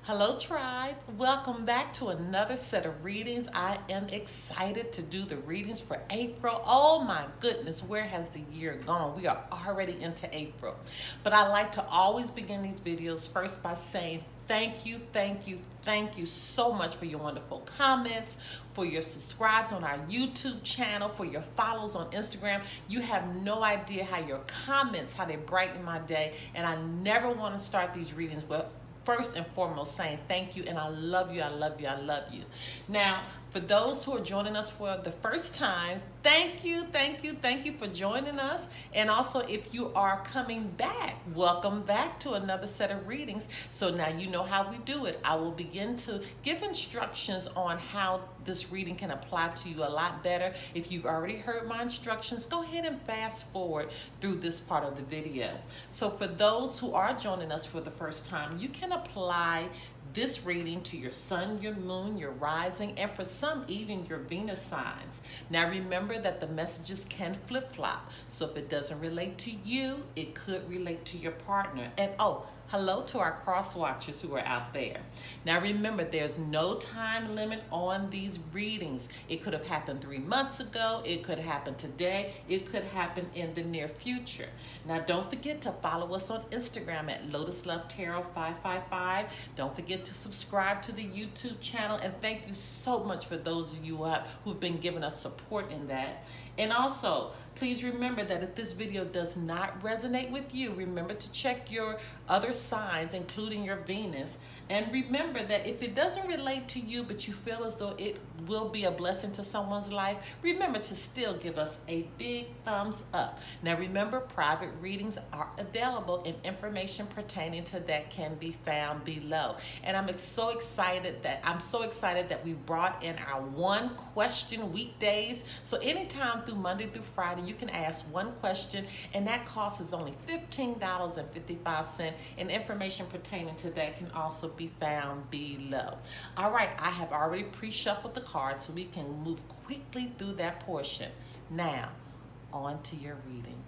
Hello, tribe. Welcome back to another set of readings. I am excited to do the readings for April. Oh my goodness, where has the year gone? We are already into April. But I like to always begin these videos first by saying thank you, thank you, thank you so much for your wonderful comments, for your subscribes on our YouTube channel, for your follows on Instagram. You have no idea how your comments, how they brighten my day. And I never want to start these readings with first and foremost saying thank you, and I love you, I love you, I love you. Now, for those who are joining us for the first time, thank you, thank you, thank you for joining us. And also, if you are coming back, welcome back to another set of readings. So now you know how we do it. I will begin to give instructions on how this reading can apply to you a lot better. If you've already heard my instructions, go ahead and fast forward through this part of the video. So for those who are joining us for the first time, you can apply this reading to your sun, your moon, your rising, and for some, even your Venus signs. Now remember that the messages can flip-flop. So if it doesn't relate to you, it could relate to your partner. And hello to our cross watchers who are out there. Now remember, there's no time limit on these readings. It could have happened 3 months ago. It could happen today. It could happen in the near future. Now don't forget to follow us on Instagram at Lotus Love Tarot 555. Don't forget to subscribe to the YouTube channel. And thank you so much for those of you who've been giving us support in that. And also, please remember that if this video does not resonate with you, remember to check your other signs, including your Venus. And remember that if it doesn't relate to you, but you feel as though it will be a blessing to someone's life, remember to still give us a big thumbs up. Now remember, private readings are available and information pertaining to that can be found below. And I'm so excited that we brought in our one question weekdays. So anytime through Monday through Friday, you can ask one question, and that cost is only $15.55, and information pertaining to that can also be found below. All right, I have already pre-shuffled the cards so we can move quickly through that portion. Now, on to your reading.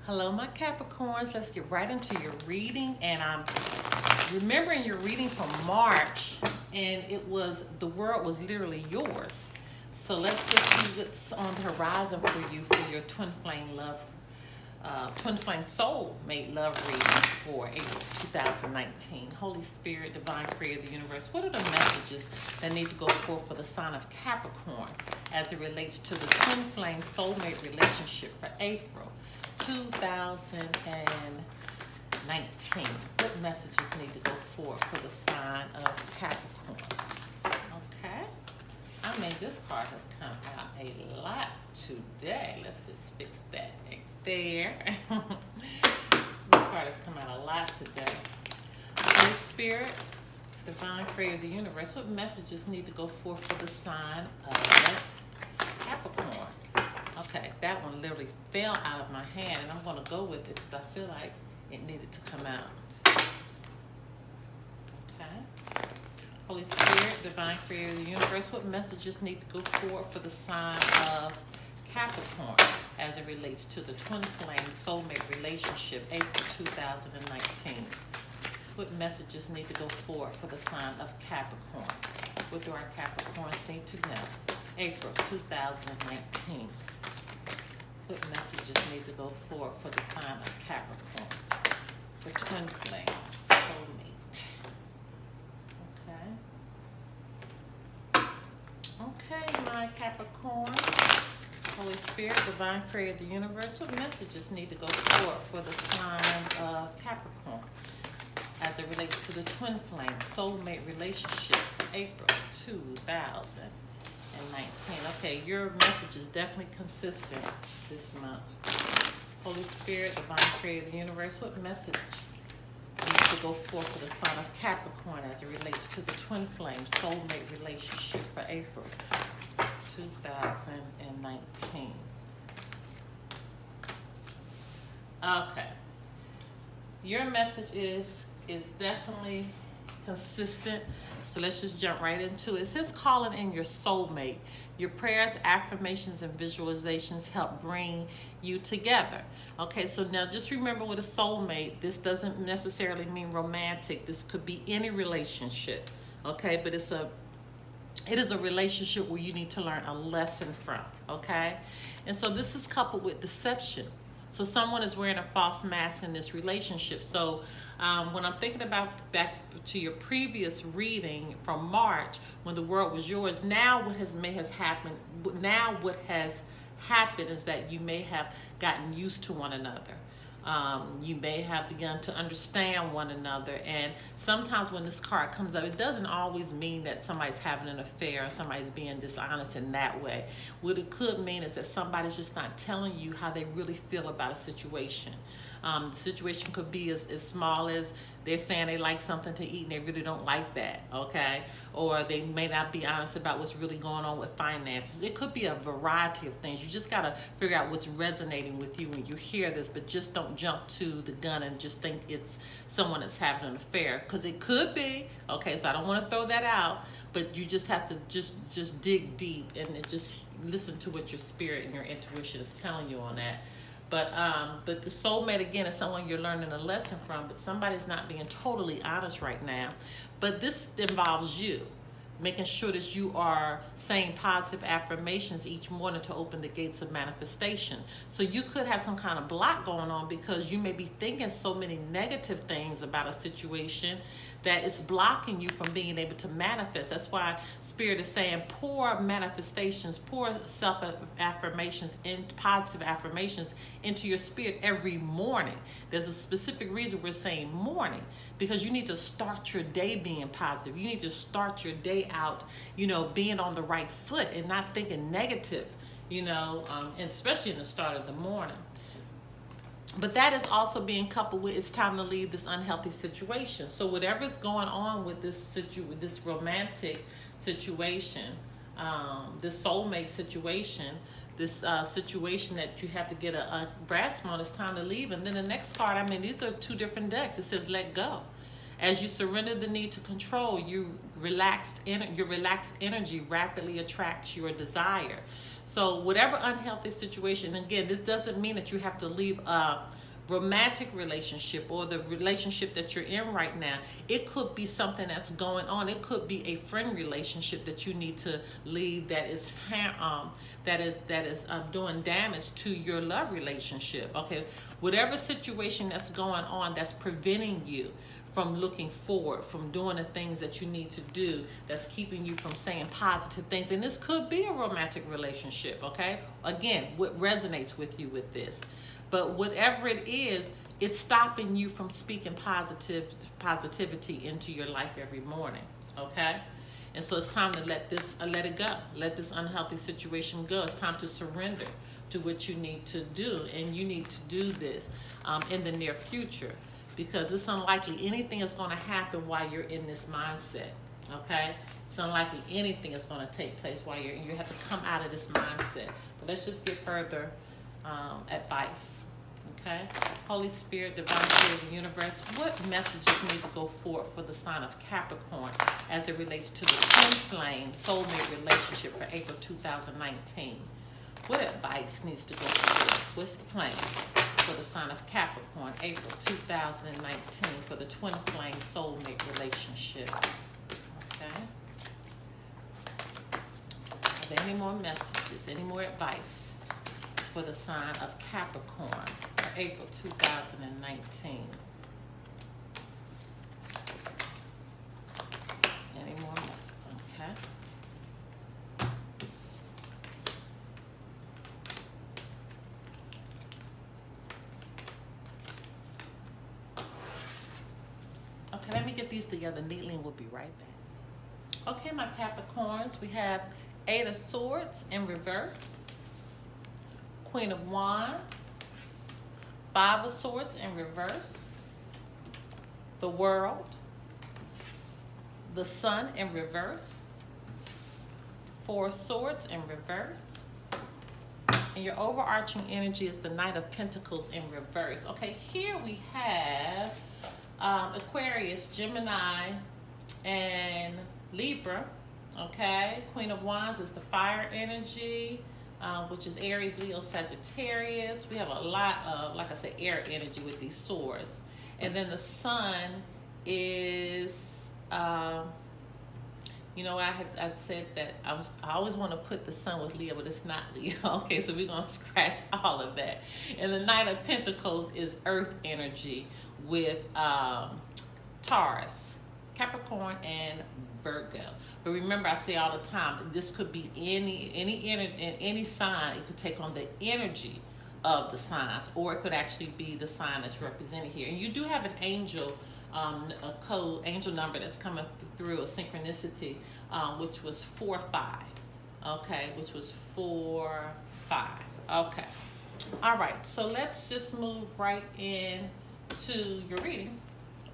Hello, my Capricorns. Let's get right into your reading. And I'm remembering your reading from March, and it was, the world was literally yours. So let's just see what's on the horizon for you for your twin flame love, twin flame soulmate love reading for April 2019. Holy Spirit, divine creator of the universe, what are the messages that need to go forth for the sign of Capricorn as it relates to the twin flame soulmate relationship for April 2019? What messages need to go forth for the sign of Capricorn? Okay. I mean, this card has come out a lot today. Let's just fix that right there. This card has come out a lot today. Holy Spirit, divine creator of the universe, what messages need to go forth for the sign of Capricorn? Okay, that one literally fell out of my hand, and I'm going to go with it because I feel like it needed to come out. Okay. Holy Spirit, divine creator of the universe, what messages need to go forward for the sign of Capricorn as it relates to the twin flame soulmate relationship, April 2019? What messages need to go forward for the sign of Capricorn? What do our Capricorns need to know? April 2019. What messages need to go forward for the sign of Capricorn for twin flame soulmate? Okay, my Capricorn. Holy Spirit, divine creator of the universe, what messages need to go forward for the sign of Capricorn as it relates to the twin flame soulmate relationship for April 2019? Okay, your message is definitely consistent this month. Holy Spirit, divine creator of the universe, what message needs to go forth for the sign of Capricorn as it relates to the twin flame soulmate relationship for April 2019? Okay. Your message is definitely consistent. So let's just jump right into it. It says calling in your soulmate. Your prayers, affirmations, and visualizations help bring you together. Okay, so now just remember with a soulmate, this doesn't necessarily mean romantic. This could be any relationship. Okay, but it is a relationship where you need to learn a lesson from. Okay, and so this is coupled with deception. So someone is wearing a false mask in this relationship. So when I'm thinking about back to your previous reading from March, when the world was yours, now what has happened is that you may have gotten used to one another. You may have begun to understand one another. And sometimes when this card comes up, it doesn't always mean that somebody's having an affair or somebody's being dishonest in that way. What it could mean is that somebody's just not telling you how they really feel about a situation. The situation could be as small as they're saying they like something to eat and they really don't like that, okay? Or they may not be honest about what's really going on with finances. It could be a variety of things. You just got to figure out what's resonating with you when you hear this, but just don't jump to the gun and just think it's someone that's having an affair, because it could be, okay? So I don't want to throw that out, but you just have to just dig deep and just listen to what your spirit and your intuition is telling you on that. But the soulmate, again, is someone you're learning a lesson from, but somebody's not being totally honest right now. But this involves you, making sure that you are saying positive affirmations each morning to open the gates of manifestation. So you could have some kind of block going on because you may be thinking so many negative things about a situation that it's blocking you from being able to manifest. That's why Spirit is saying pour manifestations, pour self-affirmations and positive affirmations into your spirit every morning. There's a specific reason we're saying morning, because you need to start your day being positive. You need to start your day out, being on the right foot and not thinking negative, and especially in the start of the morning. But that is also being coupled with it's time to leave this unhealthy situation. So whatever's going on with this romantic situation, this soulmate situation, this situation that you have to get a grasp on, it's time to leave. And then the next card, these are two different decks. It says let go. As you surrender the need to control, your relaxed energy rapidly attracts your desire. So whatever unhealthy situation, again, this doesn't mean that you have to leave a romantic relationship or the relationship that you're in right now. It could be something that's going on. It could be a friend relationship that you need to leave that is doing damage to your love relationship. Okay, whatever situation that's going on that's preventing you from looking forward, from doing the things that you need to do, that's keeping you from saying positive things. And this could be a romantic relationship, okay? Again, what resonates with you with this. But whatever it is, it's stopping you from speaking positivity into your life every morning, okay? And so it's time to let it go. Let this unhealthy situation go. It's time to surrender to what you need to do. And you need to do this in the near future, because it's unlikely anything is going to happen while you're in this mindset, okay? It's unlikely anything is going to take place while you have to come out of this mindset. But let's just get further advice, okay? Holy Spirit, Divine Spirit of the Universe, what messages need to go forth for the sign of Capricorn as it relates to the twin flame soulmate relationship for April 2019? What advice needs to go forth? What's the plan for the sign of Capricorn, April 2019, for the twin flame soulmate relationship? Okay. Are there any more messages, any more advice for the sign of Capricorn for April 2019? Any more messages? Okay. Okay, let me get these together neatly and we'll be right back. Okay, my Capricorns, we have 8 of Swords in reverse, Queen of Wands, 5 of Swords in reverse, the World, the Sun in reverse, 4 of Swords in reverse, and your overarching energy is the Knight of Pentacles in reverse. Okay, here we have Aquarius, Gemini, And Libra, okay? Queen of Wands is the fire energy, which is Aries, Leo, Sagittarius. We have a lot of, like I said, air energy with these swords. And then the sun is, you know, I said that I always want to put the sun with Leo, but it's not Leo. Okay, so we're going to scratch all of that. And the Knight of Pentacles is earth energy with Taurus, Capricorn, and Virgo. But remember, I say all the time, this could be any sign. It could take on the energy of the signs, or it could actually be the sign that's represented here. And you do have an angel, a code, angel number that's coming through, a synchronicity, which was 4-5. Okay, which was 4-5. Okay. All right, so let's just move right in to your reading.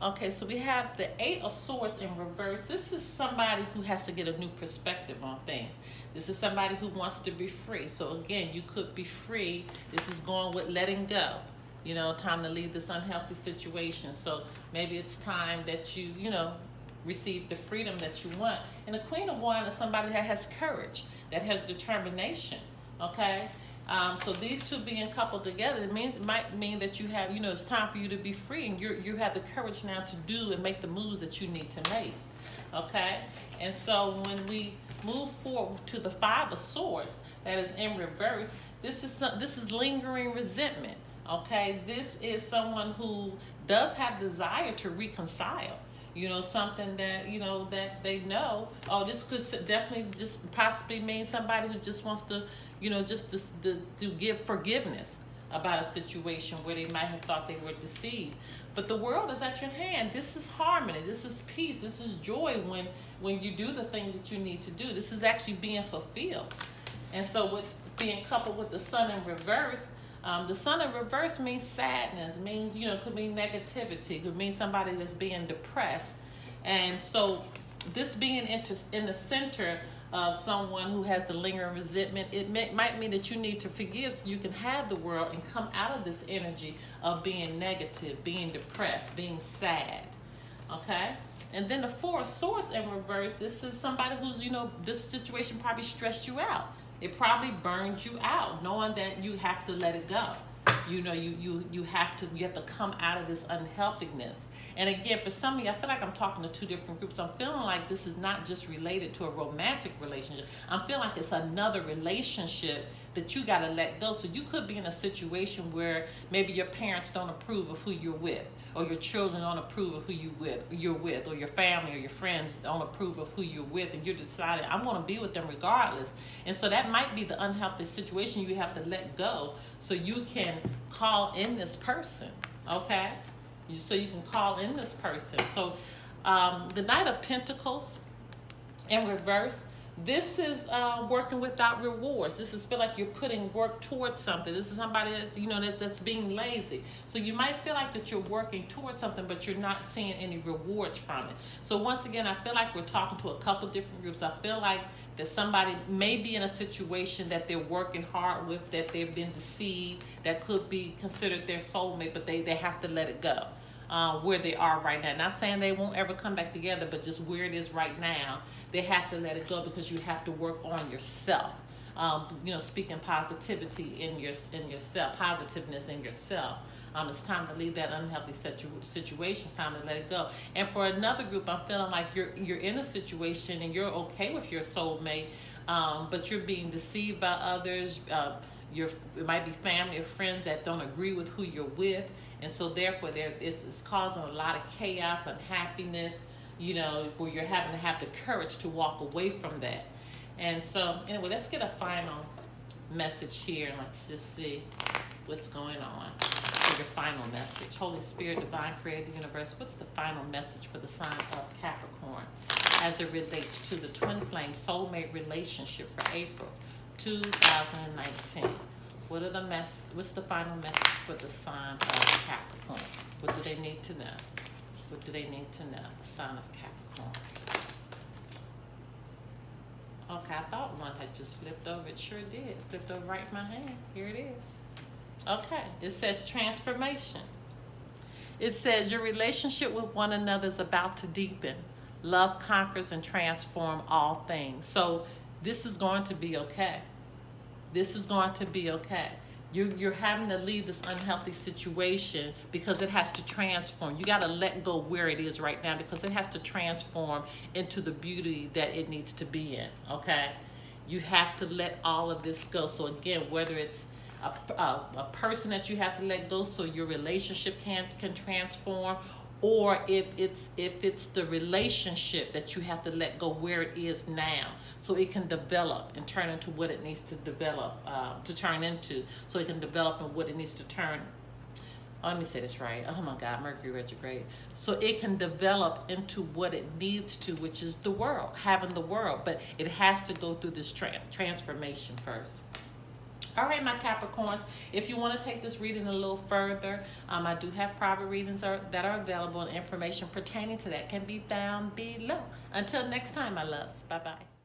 Okay, so we have the Eight of Swords in reverse. This is somebody who has to get a new perspective on things. This is somebody who wants to be free. So again, you could be free. This is going with letting go. You know, time to leave this unhealthy situation. So maybe it's time that you know, receive the freedom that you want. And the Queen of Wands is somebody that has courage, that has determination. Okay? So these two being coupled together, it might mean that you have, you know, it's time for you to be free, and you have the courage now to do and make the moves that you need to make. Okay? And so when we move forward to the Five of Swords, that is in reverse, this is lingering resentment. Okay? This is someone who does have desire to reconcile. You know, something that, you know, that they know, oh, this could definitely just possibly mean somebody who just wants to, you know, just to give forgiveness about a situation where they might have thought they were deceived. But the world is at your hand. This is harmony. This is peace. This is joy when you do the things that you need to do. This is actually being fulfilled. And so with being coupled with the sun in reverse, the sun in reverse means sadness, means, you know, could mean negativity, could mean somebody that's being depressed. And so this being in the center of someone who has the lingering resentment, might mean that you need to forgive so you can have the world and come out of this energy of being negative, being depressed, being sad. Okay? And then the Four of Swords in reverse, this is somebody who's, you know, this situation probably stressed you out. It probably burned you out, knowing that you have to let it go. You know, you have to come out of this unhealthiness. And again, for some of you, I feel like I'm talking to two different groups. I'm feeling like this is not just related to a romantic relationship. I'm feeling like it's another relationship that you got to let go. So you could be in a situation where maybe your parents don't approve of who you're with, or your children don't approve of who you're with, or your family or your friends don't approve of who you're with, and you decided, I want to be with them regardless. And so that might be the unhealthy situation you have to let go so you can call in this person, okay? So you can call in this person. So the Knight of Pentacles in reverse, this is working without rewards. This is feel like you're putting work towards something. This is somebody that, you know, that's being lazy. So you might feel like that you're working towards something, but you're not seeing any rewards from it. So once again, I feel like we're talking to a couple different groups. I feel like that somebody may be in a situation that they're working hard with, that they've been deceived, that could be considered their soulmate, but they have to let it go. Where they are right now. Not saying they won't ever come back together, but just where it is right now, they have to let it go because you have to work on yourself. You know, speaking positivity in yourself, positiveness in yourself. It's time to leave that unhealthy situation. It's time to let it go. And for another group, I'm feeling like you're in a situation and you're okay with your soulmate, but you're being deceived by others. It might be family or friends that don't agree with who you're with, and so therefore it's causing a lot of chaos, unhappiness, you know, where you're having to have the courage to walk away from that. And so anyway, let's get a final message here, and let's just see what's going on for your final message. Holy Spirit, Divine Creator, Universe, what's the final message for the sign of Capricorn as it relates to the twin flame soulmate relationship for April 2019. What's the final message for the sign of Capricorn? What do they need to know? What do they need to know? The sign of Capricorn. Okay, I thought one had just flipped over. It sure did. It flipped over right in my hand. Here it is. Okay, it says transformation. It says your relationship with one another is about to deepen. Love conquers and transforms all things. So this is going to be okay. This is going to be okay. You're having to leave this unhealthy situation because it has to transform. You got to let go where it is right now because it has to transform into the beauty that it needs to be in, okay? You have to let all of this go. So again, whether it's a person that you have to let go so your relationship can transform, or if it's the relationship that you have to let go where it is now so it can develop and turn into what it needs to develop, to turn into, so it can develop and what it needs to turn. Oh, let me say this right. Oh my God, Mercury retrograde. So it can develop into what it needs to, which is the world, having the world. But it has to go through this transformation first. All right, my Capricorns, if you want to take this reading a little further, I do have private readings that are available, and information pertaining to that can be found below. Until next time, my loves. Bye-bye.